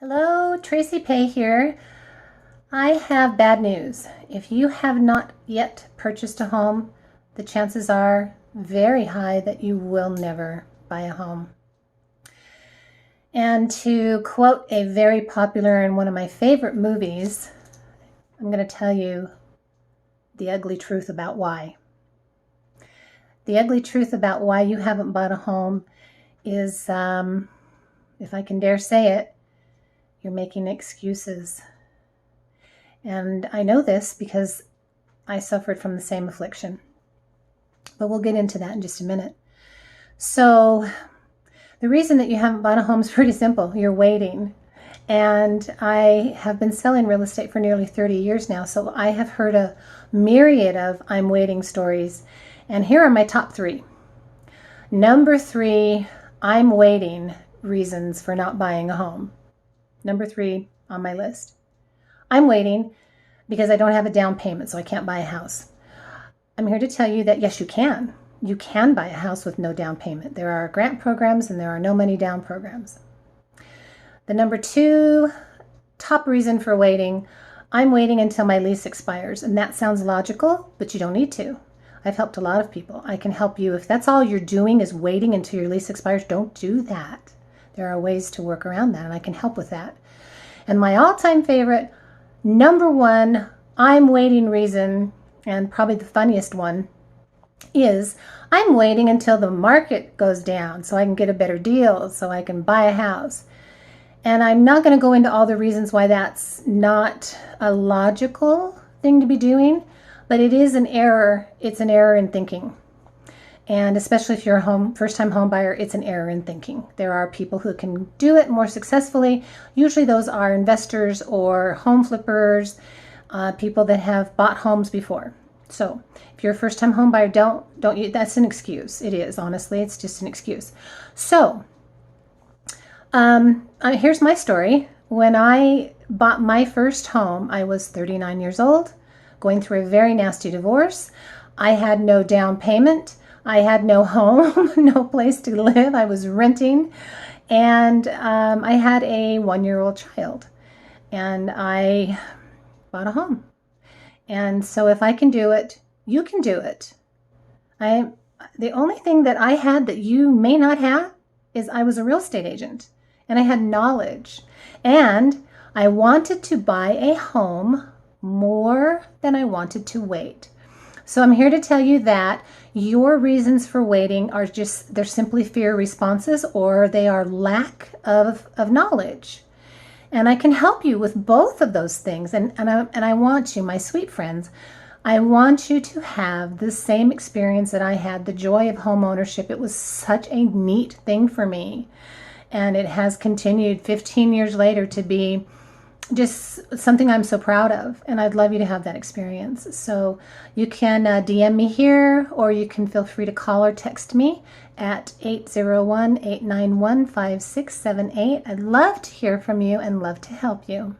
Hello, Tracy Pay here. I have bad news. If you have not yet purchased a home, the chances are very high that you will never buy a home. And to quote a very popular and one of my favorite movies, I'm going to tell you the ugly truth about why. The ugly truth about why you haven't bought a home is, if I can dare say it, you're making excuses. And I know this because I suffered from the same affliction. But we'll get into that in just a minute. So the reason that you haven't bought a home is pretty simple. You're waiting. And I have been selling real estate for nearly 30 years now, so I have heard a myriad of I'm waiting stories. And here are my top 3. Number 3, I'm waiting reasons for not buying a home. Number 3 on my list. I'm waiting because I don't have a down payment, so I can't buy a house. I'm here to tell you that yes, you can. You can buy a house with no down payment. There are grant programs and there are no money down programs. The number 2 top reason for waiting, I'm waiting until my lease expires. And that sounds logical, but you don't need to. I've helped a lot of people. I can help you. If that's all you're doing is waiting until your lease expires, don't do that. There are ways to work around that, and I can help with that. And my all-time favorite, number 1, I'm waiting reason, and probably the funniest one, is I'm waiting until the market goes down so I can get a better deal, so I can buy a house. And I'm not going to go into all the reasons why that's not a logical thing to be doing, but it is an error. It's an error in thinking. And especially if you're a first-time home buyer, it's an error in thinking. There are people who can do it more successfully. Usually those are investors or home flippers, people that have bought homes before. So if you're a first-time home buyer, that's an excuse. It is, honestly, it's just an excuse. So here's my story. When I bought my first home, I was 39 years old, going through a very nasty divorce. I had no down payment. I had no home, no place to live. I was renting, and I had a 1-year-old child, and I bought a home. And so if I can do it, you can do it. The only thing that I had that you may not have is I was a real estate agent, and I had knowledge, and I wanted to buy a home more than I wanted to wait. So I'm here to tell you that your reasons for waiting are they're simply fear responses, or they are lack of knowledge. And I can help you with both of those things. And I want you, my sweet friends, I want you to have the same experience that I had, the joy of home ownership. It was such a neat thing for me. And it has continued 15 years later to be just something I'm so proud of, and I'd love you to have that experience. So you can DM me here, or you can feel free to call or text me at 801-891-5678. I'd love to hear from you and love to help you.